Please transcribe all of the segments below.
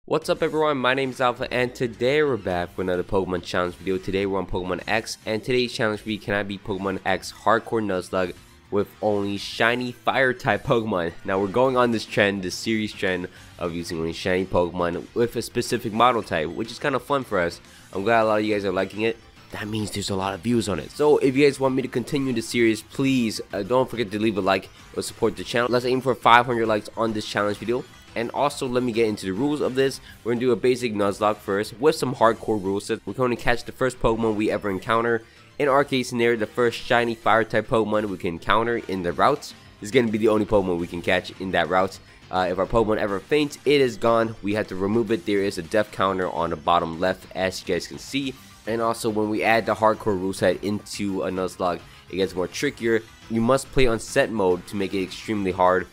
What's up everyone, my name is Alpha and today we're back with another Pokemon challenge video. Today we're on Pokemon X and today's challenge will be, can I beat Pokemon X Hardcore Nuzlocke with only shiny fire type Pokemon. Now we're going on this trend, this series trend of using only shiny Pokemon with a specific model type, which is kind of fun for us. I'm glad a lot of you guys are liking it. That means there's a lot of views on it. So if you guys want me to continue the series, please don't forget to leave a like or support the channel. Let's aim for 500 likes on this challenge video. And also, let me get into the rules of this. We're going to do a basic Nuzlocke first with some hardcore rules. We can only catch the first Pokemon we ever encounter. In our case scenario, the first shiny fire type Pokemon we can encounter in the route is going to be the only Pokemon we can catch in that route. If our Pokemon ever faints, it is gone. We have to remove it. There is a death counter on the bottom left, as you guys can see. And also, when we add the hardcore rule set into a Nuzlocke, it gets more trickier. You must play on set mode to make it extremely hard.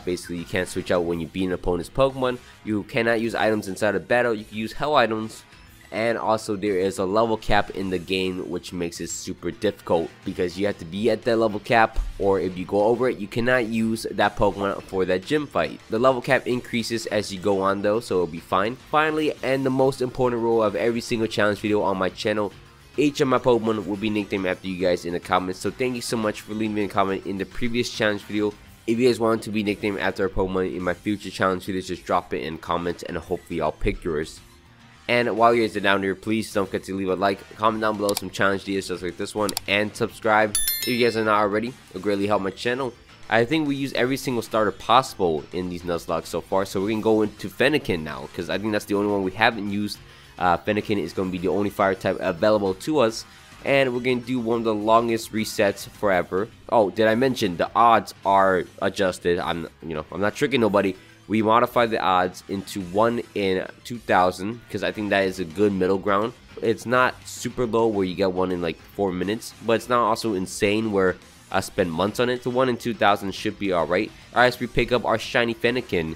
Basically, you can't switch out when you beat an opponent's Pokemon. You cannot use items inside of battle. You can use hell items. And also, there is a level cap in the game, which makes it super difficult because you have to be at that level cap, or if you go over it, you cannot use that Pokemon for that gym fight. The level cap increases as you go on though, so it'll be fine. Finally, and the most important rule of every single challenge video on my channel, each of my Pokemon will be nicknamed after you guys in the comments. So thank you so much for leaving a comment in the previous challenge video. If you guys want to be nicknamed after a Pokemon in my future challenge videos, just drop it in comments and hopefully I'll pick yours. And while you guys are down here, please don't forget to leave a like, comment down below some challenge ideas just like this one, and subscribe if you guys are not already. It'll greatly help my channel. I think we use every single starter possible in these Nuzlocke so far, so we're going to go into Fennekin now, because I think that's the only one we haven't used. Fennekin is going to be the only fire type available to us. And we're going to do one of the longest resets forever. Oh, did I mention the odds are adjusted? I'm not tricking nobody. We modified the odds into 1 in 2,000 because I think that is a good middle ground. It's not super low where you get 1 in like 4 minutes, but it's not also insane where I spend months on it. So 1 in 2,000 should be alright. Alright, so we pick up our shiny Fennekin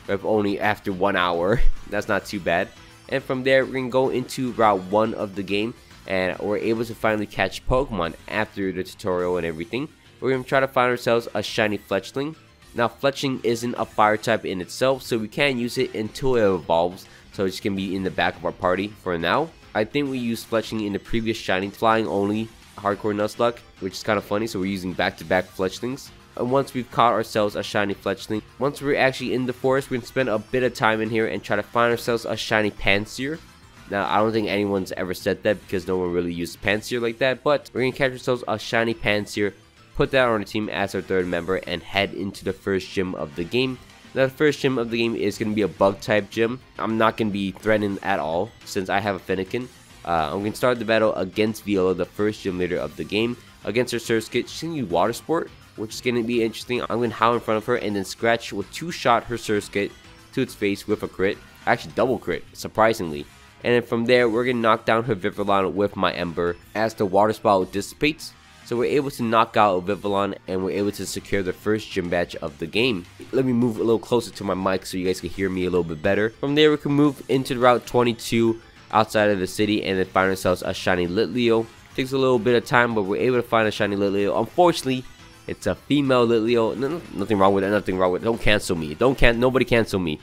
if only after 1 hour. That's not too bad. And from there, we're going to go into Route 1 of the game. And we're able to finally catch Pokemon after the tutorial and everything. We're going to try to find ourselves a shiny Fletchling. Now Fletchling isn't a fire type in itself, so we can't use it until it evolves. So it's going to be in the back of our party for now. I think we used Fletchling in the previous shiny flying only hardcore Nuzlocke, which is kind of funny. So we're using back-to-back Fletchlings. And once we've caught ourselves a shiny Fletchling, once we're actually in the forest, we're going to spend a bit of time in here and try to find ourselves a shiny Pansear. Now, I don't think anyone's ever said that because no one really uses Pansear like that, but we're going to catch ourselves a shiny Pansear, put that on our team as our third member, and head into the first gym of the game. Now, the first gym of the game is going to be a bug type gym. I'm not going to be threatened at all since I have a Fennekin. I'm going to start the battle against Viola, the first gym leader of the game. Against her Surskit, she's going to use Water Sport, which is going to be interesting. I'm going to howl in front of her and then scratch with 2-shot her Surskit to its face with a crit. Actually, double crit, surprisingly. And then from there, we're going to knock down her Vivillon with my Ember as the water spout dissipates. So we're able to knock out Vivillon and we're able to secure the first gym badge of the game. Let me move a little closer to my mic so you guys can hear me a little bit better. From there, we can move into Route 22 outside of the city and then find ourselves a shiny Litleo. Takes a little bit of time, but we're able to find a shiny Litleo. Unfortunately, it's a female Litleo. Nothing wrong with it, nothing wrong with it. Don't cancel me. Nobody cancel me.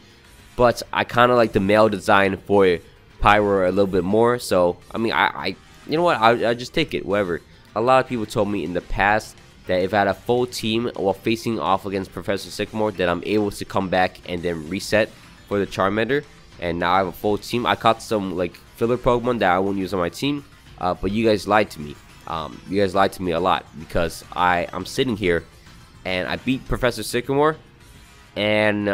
But I kind of like the male design for Pyro a little bit more, so I mean, you know what, I just take it, whatever. A lot of people told me in the past that if I had a full team while facing off against Professor Sycamore, that I'm able to come back and then reset for the Charmander. And now I have a full team. I caught some like filler Pokemon that I won't use on my team, but you guys lied to me. You guys lied to me a lot because I'm sitting here and I beat Professor Sycamore, and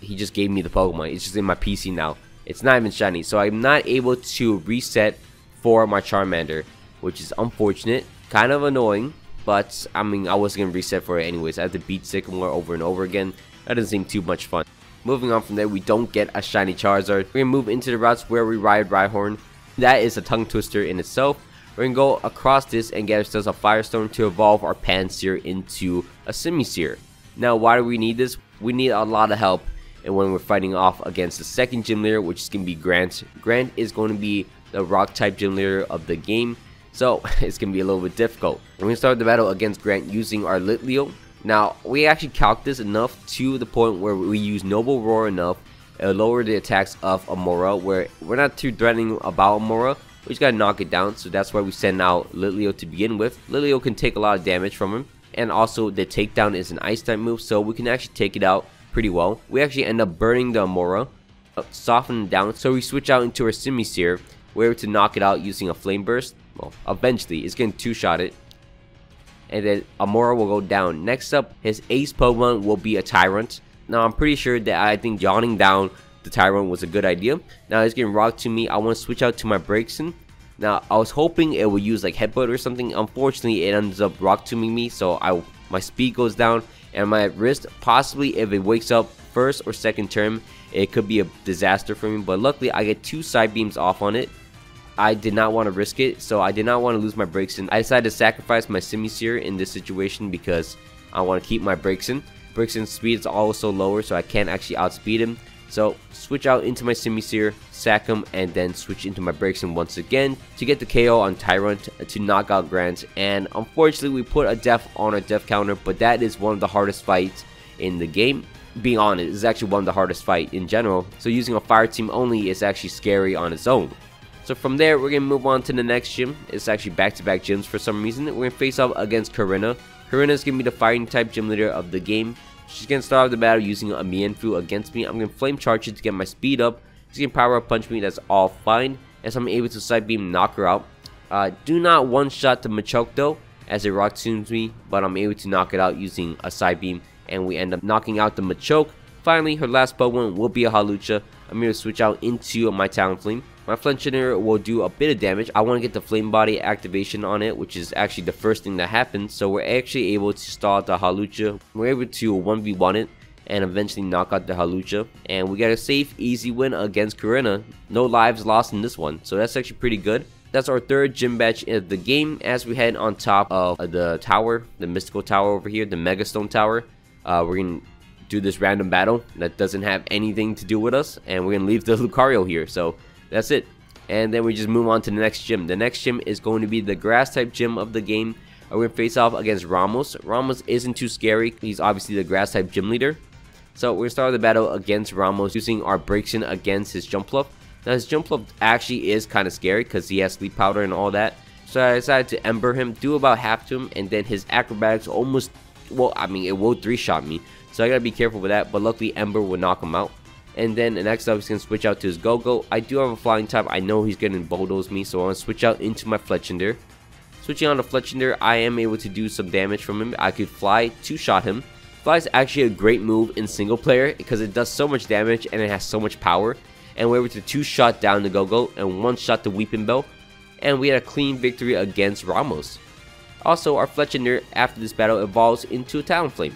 he just gave me the Pokemon. It's just in my PC now. It's not even shiny, so I'm not able to reset for my Charmander, which is unfortunate, kind of annoying, but I mean, I wasn't going to reset for it anyways. I have to beat Sycamore over and over again. That doesn't seem too much fun. Moving on from there, we don't get a shiny Charizard. We're going to move into the routes where we ride Rhyhorn. That is a tongue twister in itself. We're going to go across this and get ourselves a Firestone to evolve our Pansear into a Simisear. Now, why do we need this? We need a lot of help. And when we're fighting off against the second gym leader, which is going to be Grant. Grant is going to be the rock type gym leader of the game, so it's going to be a little bit difficult. We're going to start the battle against Grant using our Litleo. Now, we actually calc this enough to the point where we use Noble Roar enough It'll lower the attacks of Amora, where we're not too threatening about Amora. We just gotta knock it down, so that's why we send out Litleo to begin with. Litleo can take a lot of damage from him, and also the takedown is an ice type move, so we can actually take it out pretty well. We actually end up burning the Amora, soften it down, so we switch out into our Simisear. We're able to knock it out using a Flame Burst. Well, eventually, it's getting two-shotted. And then Amora will go down. Next up, his ace Pokemon will be a Tyrant. Now, I'm pretty sure that I think yawning down the Tyrant was a good idea. Now, it's getting Rock to me. I want to switch out to my Braixen. Now, I was hoping it would use like Headbutt or something. Unfortunately, it ends up Rock to me, so my speed goes down. And my wrist, possibly if it wakes up first or second term, it could be a disaster for me. But luckily, I get 2 side beams off on it. I did not want to risk it, so I did not want to lose my Braixen. I decided to sacrifice my Simisear in this situation because I want to keep my Braixen. Braixen's speed is also lower, so I can't actually outspeed him. So switch out into my Simisear, sack him, and then switch into my Braixen once again to get the KO on Tyrant to knock out Grant. And unfortunately, we put a death on our death counter, but that is one of the hardest fights in the game. Being honest, it's actually one of the hardest fights in general. So using a fire team only is actually scary on its own. So from there, we're going to move on to the next gym. It's actually back-to-back gyms for some reason. We're going to face off against Korrina. Korrina is going to be the fighting type gym leader of the game. She's going to start off the battle using a Mienfoo against me. I'm going to flame charge it to get my speed up. She's going to power up punch me. That's all fine. And so I'm able to side beam knock her out. Do not one-shot the Machoke though, as it rock tunes me. But I'm able to knock it out using a side beam. And we end up knocking out the Machoke. Finally, her last Pokemon will be a Hawlucha. I'm going to switch out into my Talonflame. My Fletchinder will do a bit of damage. I want to get the Flame Body activation on it, which is actually the first thing that happens. So we're actually able to stall out the Hawlucha. We're able to 1v1 it and eventually knock out the Hawlucha. And we got a safe, easy win against Korrina. No lives lost in this one. So that's actually pretty good. That's our third gym badge of the game as we head on top of the tower, the mystical tower over here, the Megastone Tower. We're going to do this random battle that doesn't have anything to do with us. And we're going to leave the Lucario here. So that's it. And then we just move on to the next gym. The next gym is going to be the grass type gym of the game. We're going to face off against Ramos. Ramos isn't too scary. He's obviously the grass type gym leader. So we're going to start the battle against Ramos using our Braixen against his Jumpluff. Now his Jumpluff actually is kind of scary because he has sleep powder and all that. So I decided to Ember him, do about half to him, and then his acrobatics almost, well, I mean, it will 3-shot me. So I got to be careful with that, but luckily Ember will knock him out. And then the next up, he's going to switch out to his Go-Go. I do have a flying type. I know he's going to bulldoze me, so I'm going to switch out into my Fletchinder. Switching on to Fletchinder, I am able to do some damage from him. I could fly, 2-shot him. Fly is actually a great move in single player because it does so much damage and it has so much power. And we're able to 2-shot down the Go-Go and 1-shot the Weepinbell. And we had a clean victory against Ramos. Also, our Fletchinder after this battle evolves into a Talonflame.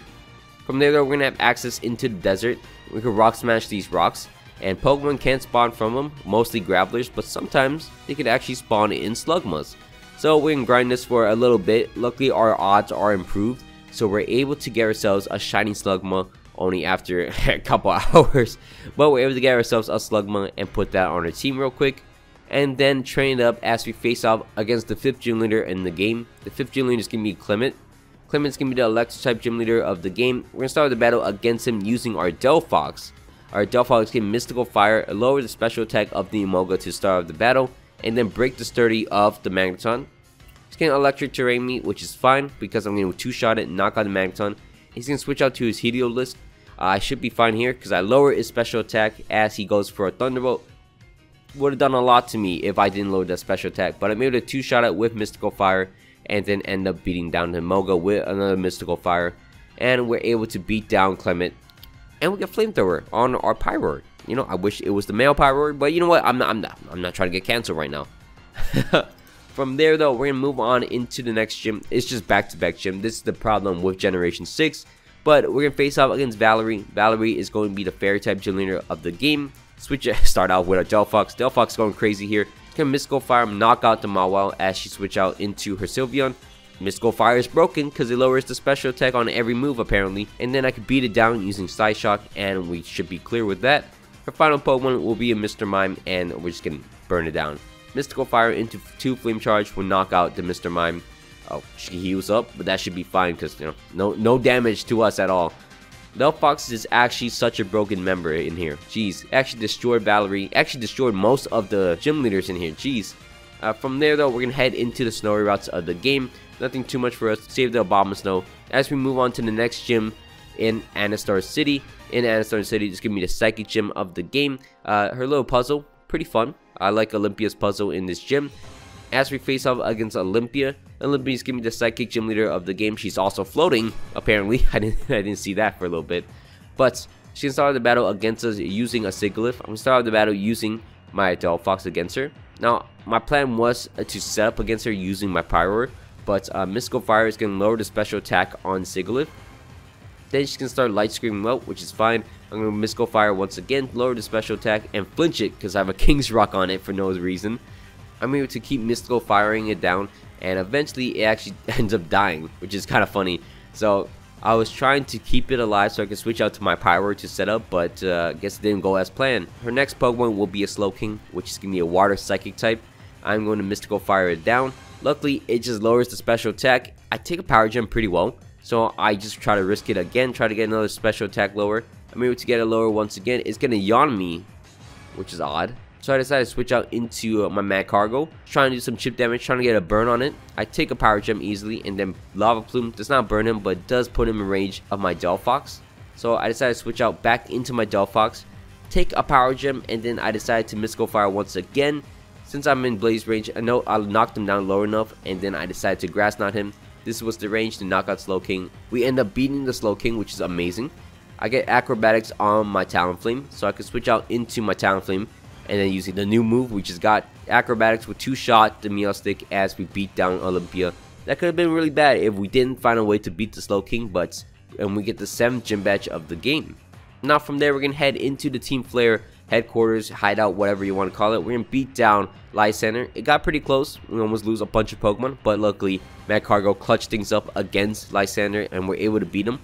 From there, though, we're going to have access into the desert. We can rock smash these rocks, and Pokemon can spawn from them, mostly Gravelers, but sometimes they can actually spawn in Slugmas. So we can grind this for a little bit. Luckily, our odds are improved, so we're able to get ourselves a shiny Slugma only after a couple hours. But we're able to get ourselves a Slugma and put that on our team real quick, and then train it up as we face off against the 5th gym leader in the game. The 5th gym leader is going to be Clement. Clement's going to be the electric type gym leader of the game. We're going to start the battle against him using our Delphox. Our Delphox can Mystical Fire, lower the special attack of the Emolga to start the battle, and then break the sturdy of the Magneton. He's going to electric terrain me, which is fine because I'm going to 2-shot it and knock out the Magneton. He's going to switch out to his Heliolisk. I should be fine here because I lower his special attack as he goes for a Thunderbolt. Would have done a lot to me if I didn't load that special attack, but I'm able to 2-shot it with Mystical Fire and then end up beating down the Emolga with another Mystical Fire, and we're able to beat down Clement, and we get Flamethrower on our Pyroar. You know, I wish it was the male Pyroar, but you know what? I'm not trying to get canceled right now. From there, though, we're gonna move on into the next gym. It's just back-to-back gym. This is the problem with Generation 6, but we're gonna face off against Valerie. Valerie is going to be the Fairy type gym leader of the game. Start out with our Delphox. Delphox going crazy here. Can Mystical Fire knock out the Mawile as she switch out into her Sylveon. Mystical Fire is broken because it lowers the special attack on every move apparently, and then I could beat it down using Psyshock, and we should be clear with that. Her final Pokemon will be a Mr. Mime, and we're just gonna burn it down. Mystical Fire into 2 Flame Charge will knock out the Mr. Mime. Oh, she heals up, but that should be fine because, you know, no damage to us at all. Delphox is actually such a broken member in here. Jeez, actually destroyed Valerie, actually destroyed most of the gym leaders in here. Jeez. From there though, we're gonna head into the snowy routes of the game. Nothing too much for us. Save the Abomasnow. As we move on to the next gym in Anastar City. In Anastar City, just give me the psychic gym of the game. Her little puzzle, pretty fun. I like Olympia's puzzle in this gym. As we face off against Olympia, Olympia's giving me the psychic gym leader of the game. She's also floating, apparently. I didn't see that for a little bit. But she can start the battle against us using a Sigilyph. I'm gonna start the battle using my Delphox against her. Now, my plan was to set up against her using my Pyroar, but Mystical Fire is gonna lower the special attack on Sigilyph. Then she can start Light Scream out, which is fine. I'm gonna Mystical Fire once again, lower the special attack, and flinch it because I have a King's Rock on it for no reason. I'm able to keep Mystical Firing it down, and eventually it actually ends up dying, which is kind of funny. So I was trying to keep it alive so I could switch out to my Pyroar to set up, but I guess it didn't go as planned. Her next Pokemon will be a Slowking, which is going to be a Water Psychic type. I'm going to Mystical Fire it down. Luckily, it just lowers the special attack. I take a Power Gem pretty well, so I just try to risk it again, try to get another special attack lower. I'm able to get it lower once again. It's going to yawn me, which is odd. So I decided to switch out into my Magcargo, trying to do some chip damage, trying to get a burn on it. I take a Power Gem easily, and then Lava Plume does not burn him, but does put him in range of my Delphox. So I decided to switch out back into my Delphox, take a Power Gem, and then I decided to Mystical Fire once again. Since I'm in Blaze range, I know I'll knock him down low enough, and then I decided to Grass Knot him. This was the range to knock out Slowking. We end up beating the Slowking, which is amazing. I get Acrobatics on my Talonflame, so I can switch out into my Talonflame. And then using the new move, we just got Acrobatics with 2-shot the Meowstic as we beat down Olympia. That could have been really bad if we didn't find a way to beat the Slowking, and we get the 7th gym badge of the game. Now from there, we're going to head into the Team Flare headquarters, hideout, whatever you want to call it. We're going to beat down Lysander. It got pretty close. We almost lose a bunch of Pokemon, but luckily Magcargo clutched things up against Lysander and we're able to beat him.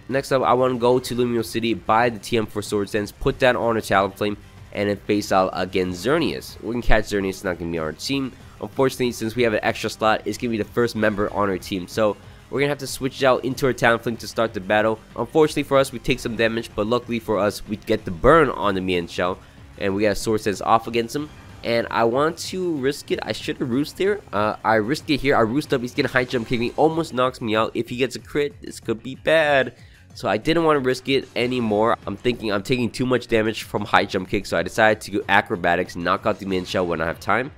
Next up, I want to go to Lumiose City, buy the TM for Swords Dance, put that on a Talonflame, and then face out against Xerneas. We can catch Xerneas, it's not going to be on our team. Unfortunately, since we have an extra slot, it's going to be the first member on our team. So we're going to have to switch out into our Talonflame to start the battle. Unfortunately for us, we take some damage, but luckily for us, we get the burn on the Mienshao, and we got a Swords Dance off against him. And I want to risk it. I should have Roost there. I risked it here. I Roost up. He's going to High Jump Kick me. Almost knocks me out. If he gets a crit, this could be bad. So I didn't want to risk it anymore. I'm thinking I'm taking too much damage from High Jump Kick, so I decided to go Acrobatics and knock out the Mienshao when I have time.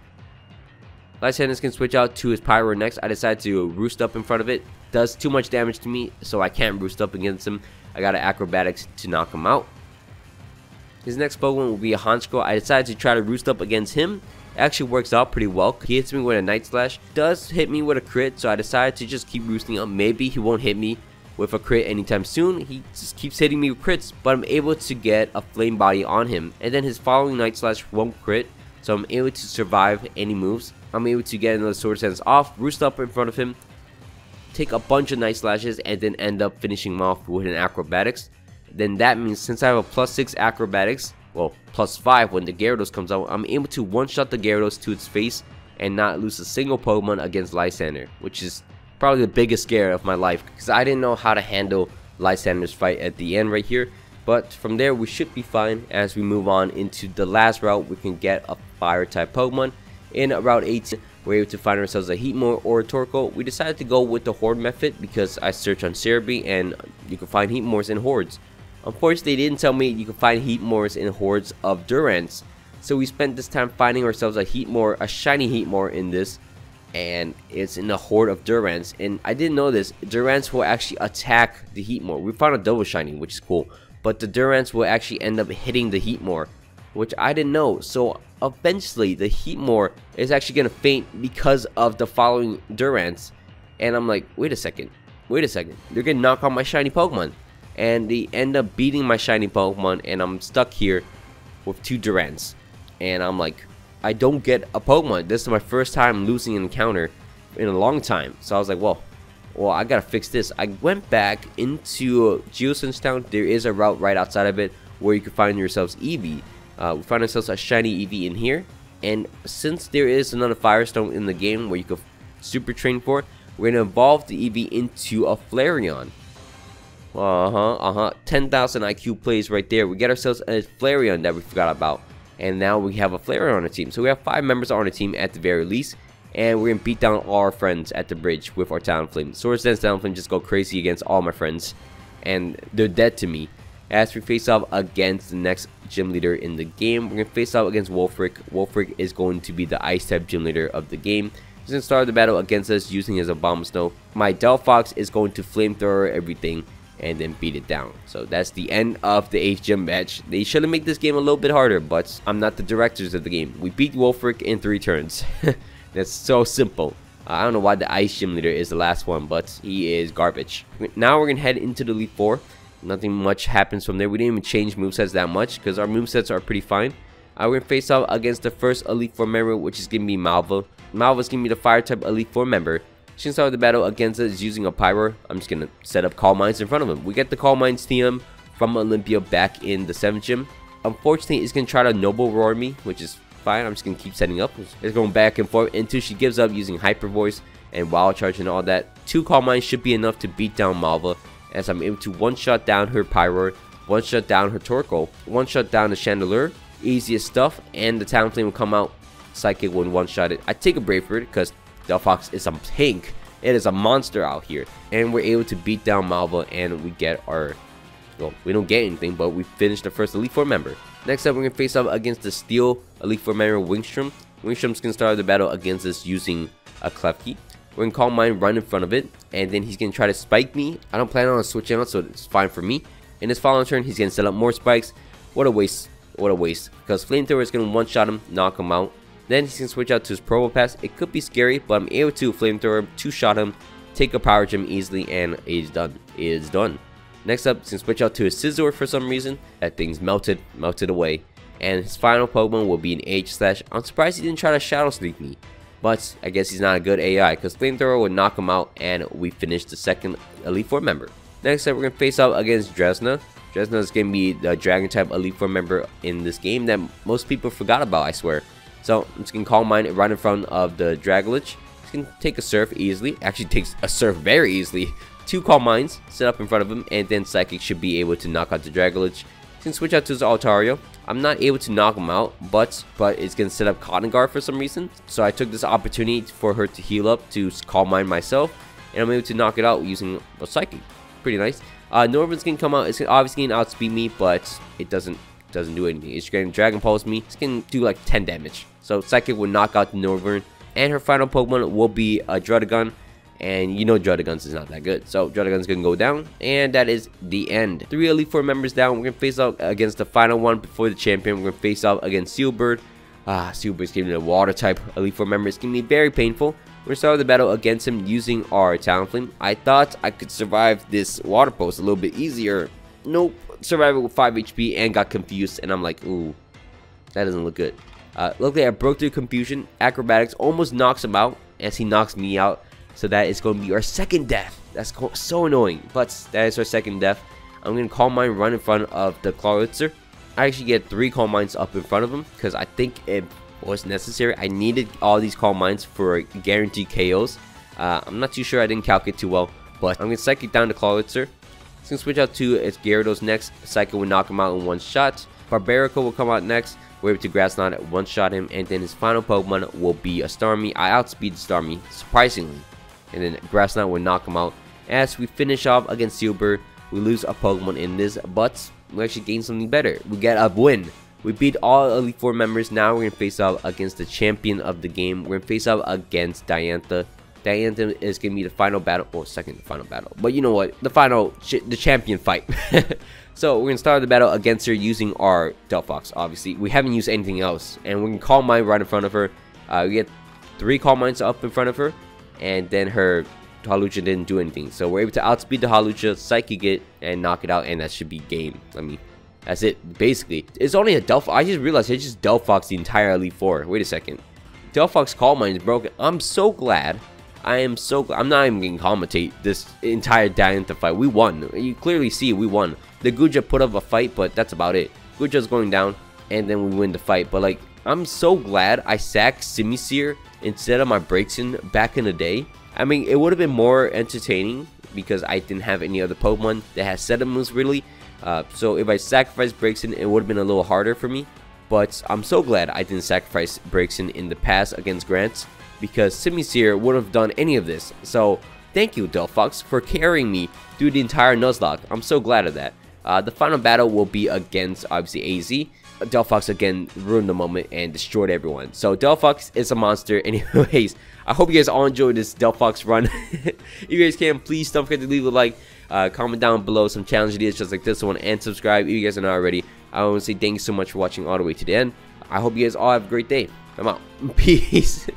Lysander can switch out to his Pyroar next. I decided to Roost up in front of it. Does too much damage to me, so I can't Roost up against him. I got an Acrobatics to knock him out. His next Pokemon will be a Honchkrow. I decided to try to Roost up against him. It actually works out pretty well. He hits me with a Night Slash. Does hit me with a crit, so I decided to just keep roosting up. Maybe he won't hit me with a crit anytime soon. He just keeps hitting me with crits, but I'm able to get a Flame Body on him, and then his following Night Slash won't crit, so I'm able to survive any moves. I'm able to get another Swords Dance off, Roost up in front of him, take a bunch of Night Slashes, and then end up finishing him off with an Acrobatics. Then that means since I have a +6 Acrobatics, well, +5 when the Gyarados comes out, I'm able to one-shot the Gyarados to its face and not lose a single Pokemon against Lysander, which is probably the biggest scare of my life, because I didn't know how to handle Lysander's fight at the end right here. But from there, we should be fine. As we move on into the last route, we can get a fire type Pokemon. In Route 18, we're able to find ourselves a Heatmor or a Torkoal. We decided to go with the Horde method because I searched on Cerebi and you can find Heatmors in hordes. Unfortunately, they didn't tell me you can find Heatmors in hordes of Durants. So we spent this time finding ourselves a Heatmor, a shiny Heatmor in this, and it's in a horde of Durants. And I didn't know this, Durants will actually attack the Heatmor. We found a double shiny, which is cool, but the Durants will actually end up hitting the Heatmor, which I didn't know. So eventually the Heatmor is actually gonna faint because of the following Durants. And I'm like, wait a second, they're gonna knock out my shiny Pokemon. And they end up beating my shiny Pokemon, and I'm stuck here with 2 Durants. And I'm like, I don't get a Pokemon. This is my first time losing an encounter in a long time. So I was like, well, I gotta fix this. I went back into Geosenge Town. There is a route right outside of it where you can find yourselves Eevee. We find ourselves a shiny Eevee in here. And since there is another Firestone in the game where you can Super Train for, we're gonna evolve the Eevee into a Flareon. 10,000 IQ plays right there. We get ourselves a Flareon that we forgot about. And now we have a Flareon on the team. So we have 5 members on the team at the very least. And we're going to beat down all our friends at the bridge with our Talonflame. Swords Dance Talonflame just go crazy against all my friends. And they're dead to me. As we face off against the next gym leader in the game, we're going to face off against Wulfric. Wulfric is going to be the ice type gym leader of the game. He's going to start the battle against us using his Abomasnow. My Delphox is going to flamethrower everything and then beat it down. So that's the end of the 8th gym match. They should have made this game a little bit harder, but I'm not the directors of the game. We beat Wulfric in 3 turns. That's so simple. I don't know why the ice gym leader is the last one, but he is garbage. Now we're going to head into the Elite 4. Nothing much happens from there. We didn't even change movesets that much because our movesets are pretty fine. We're going to face off against the first Elite 4 member, which is going to be Malva. Malva's going to be the fire type Elite 4 member. She's going to start the battle against us using a Pyro. I'm just going to set up Calm Minds in front of him. We get the Calm Minds TM from Olympia back in the 7th gym. Unfortunately, it's going to try to Noble Roar me, which is fine. I'm just going to keep setting up. It's going back and forth until she gives up using Hyper Voice and Wild Charge and all that. 2 Calm Minds should be enough to beat down Malva, as I'm able to one-shot down her Pyro, one-shot down her Torkoal, one-shot down the Chandelure. Easiest stuff, and the Talonflame will come out. Psychic when one-shot it. I take a Brave Bird because Delphox is a tank. It is a monster out here. And we're able to beat down Malva, and we get our... well, we don't get anything, but we finished the first Elite 4 member. Next up, we're going to face off against the Steel Elite 4 member, Wingstrom. Wingstrom's going to start the battle against us using a Klefki. We're going to Calm Mind right in front of it, and then he's going to try to spike me. I don't plan on switching out, so it's fine for me. In his following turn, he's going to set up more spikes. What a waste. What a waste. Because Flamethrower is going to one-shot him, knock him out. Then he's going to switch out to his Probopass. It could be scary, but I'm able to Flamethrower, 2-shot him, take a Power Gem easily, and it is done. It is done. Next up, he's going to switch out to his Scizor for some reason. That thing's melted away. And his final Pokemon will be an H-Slash. I'm surprised he didn't try to Shadow Sneak me. But I guess he's not a good AI, because Flamethrower would knock him out, and we finish the second Elite 4 member. Next up, we're going to face off against Dresna. Dresna is going to be the Dragon type Elite 4 member in this game that most people forgot about, I swear. So I'm just going to Calm Mind right in front of the Dragolich. He's going to take a Surf easily. Actually takes a Surf very easily. 2 Calm Minds set up in front of him, and then Psychic should be able to knock out the Dragolich. He's going to switch out to his Altario. I'm not able to knock him out, but it's going to set up Cotton Guard for some reason. So I took this opportunity for her to heal up to Calm Mind myself, and I'm able to knock it out using a Psychic. Pretty nice. Norvin's going to come out. It's obviously going to outspeed me, but it doesn't do anything. It's going to Dragon Pulse me. It's going to do like 10 damage. So Psychic will knock out the Norvern, and her final Pokemon will be a Druddigon. And you know Druddigons is not that good. So Druddigon's going to go down. And that is the end. 3 Elite 4 members down. We're going to face off against the final one before the champion. We're going to face off against Sealbird. Sealbird's giving me a water type Elite 4 member. It's going to be very painful. We're going to start the battle against him using our Talonflame. I thought I could survive this water post a little bit easier. Nope. Survived it with 5 HP and got confused. And I'm like, ooh, that doesn't look good. Luckily, I broke through confusion. Acrobatics almost knocks him out as he knocks me out. So that is going to be our second death. That's so annoying. But that is our second death. I'm going to Calm Mind right in front of the Clawitzer. I actually get 3 Calm Minds up in front of him because I think it was necessary. I needed all these Calm Minds for guaranteed KOs. I'm not too sure. I didn't calculate too well. But I'm going to Psychic down the Clawitzer. It's going to switch out to its Gyarados next. Psychic will knock him out in one shot. Barbarica will come out next. We're able to Grass Knot, one-shot him. And then his final Pokemon will be a Starmie. I outspeed Starmie, surprisingly. And then Grass Knot will knock him out. As we finish off against Sealbird, we lose a Pokemon in this, but we actually gain something better. We get a win. We beat all Elite 4 members. Now we're going to face off against the champion of the game. We're going to face off against Diantha. Diantha is going to be the final battle, or second to final battle. But you know what? The champion fight. So we're going to start the battle against her using our Delphox, obviously. We haven't used anything else. And we're going to Calm Mind right in front of her. We get 3 Calm Minds up in front of her. And then her Hawlucha didn't do anything. So we're able to outspeed the Hawlucha, Psychic it, and knock it out. And that should be game. I mean, that's it. Basically, it's only a Delphox. I just realized I just Delphox the entire Elite 4. Wait a second. Delphox Calm Mind is broken. I'm so glad. I am so glad. I'm not even going to commentate this entire Diantha fight. We won. You clearly see we won. The Guja put up a fight, but that's about it. Guja's going down, and then we win the fight. But, like, I'm so glad I sacked Simisear instead of my Braixen back in the day. I mean, it would have been more entertaining because I didn't have any other Pokemon that has setup moves really. So if I sacrificed Braixen, it would have been a little harder for me. But I'm so glad I didn't sacrifice Braixen in the past against Grant, because Simisear wouldn't have done any of this. So thank you, Delphox, for carrying me through the entire Nuzlocke. I'm so glad of that. The final battle will be against, obviously, AZ. Delphox again ruined the moment and destroyed everyone. So Delphox is a monster. Anyways, I hope you guys all enjoyed this Delphox run. If you guys can, please don't forget to leave a like, comment down below some challenge ideas just like this one, and subscribe if you guys are not already. I want to say thank you so much for watching all the way to the end. I hope you guys all have a great day. I'm out. Peace.